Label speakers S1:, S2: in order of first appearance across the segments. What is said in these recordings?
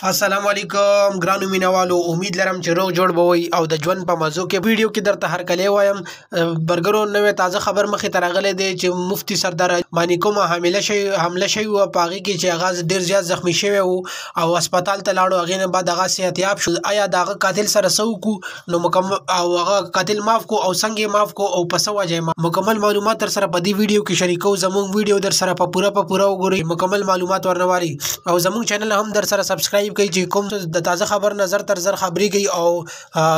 S1: السلام علیکم ګرانو مینوالو، امید لرم چې روغ جوړ به وئ او د ژوند په مزو کې ویډیو کې درته هرکلی وایم. برګرو نوې تازه خبر مخې ته راغلی دی چې مفتي سردار باندې کومه حمله شوې وه، په هغې کې چې هغه ډېر زیات زخمی شوی و او هسپتال ته لاړو. هغې نه بعد هغه صحتیاب شو. آیا د هغه قاتل سره څه وکړو نو مکمل او هغه قاتل معاف کو او څنګه یې معاف کو او په څه وجه یې مکمل معلومات در سره په دې ویډیو کې شریکو. زموږ ویډیو در سره په پوره وګورئ، مکمل معلومات ورنوالي او زموږ چینل هم در سره سبسکرایب کړئ چې کوم د تازه خبر نه زر تر زر خبرېږي او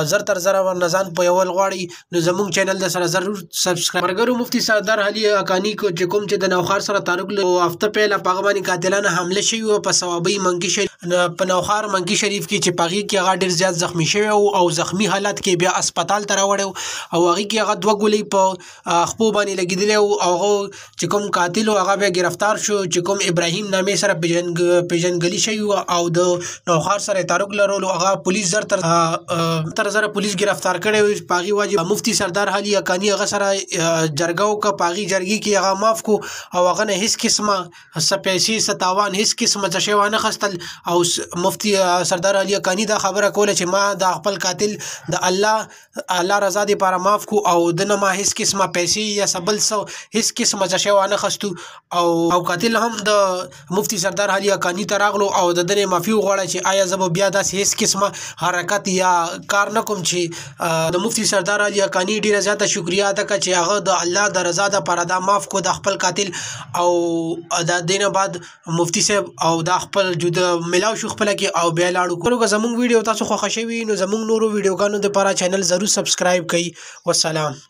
S1: زر تر زر ورنه ځان پویول غواړي نو زموږ چینل در سره ضرور سبسکرایب. مرګرو مفتي سردار علي حقاني چې کوم چې د نوخار سره تعلق لري، هفته پهله په هغه باندې قاتلانه حمله شوې وه په صوابۍ منګي شریف په نوخار منګي شریف کې، چې په هغې کې هغه ډېر زیات زخمی شوی و او زخمی حالت کې بیا هسپتال ته راوړی او هغې کې هغه 2 ګولۍ په خپو باندې لګېدلی و او هغه چې کوم قاتل و هغه بیا ګرفتار شو، چې کوم ابراهیم نامې سره پیژنګلي شوي وه او د نوخار سره تعلق لرلو. هغه پولیس زر تر زره پولیس ګرفتار کړی و. په هغې وجې مفتي سردار علي حقاني هغه سره جرګه وکړه. په هغې جرګې کې هغه معاف کو او هغه نه هېڅ قسمه څه پیسې څه تاوان هېڅ قسمه څه شی وانه خیستل. او مفتي سردار علي حقاني دا خبره کوله چې ما د خپل قاتل د الله رضا دپاره معاف کو او د نه ما هېڅ قسمه پیسې یا څه بل څه هېڅ قسمه څه شی وانه خیستو. او قاتل هم د مفتي سردار علي حقاني ته راغلو او د ده نه معافي وغواړه چې آیا زه به بیا داسې هېڅ قسمه حرکت یا کار نه کوم. چې د مفتي سردار علي حقاني ډېره زیاته شکریه ادا کړه چې هغه د الله د رضا دپاره دا معاف کو د خپل قاتل. او د دې نه بعد مفتي صاحب او دا خپل جدا ملاو شو خپله کې او بیا لاړو. که زموږ ویډیو تاسو خوښه شوي نو زموږ نورو ویډیوګانو دپاره چینل ضرور سبسکرایب کړئ. والسلام.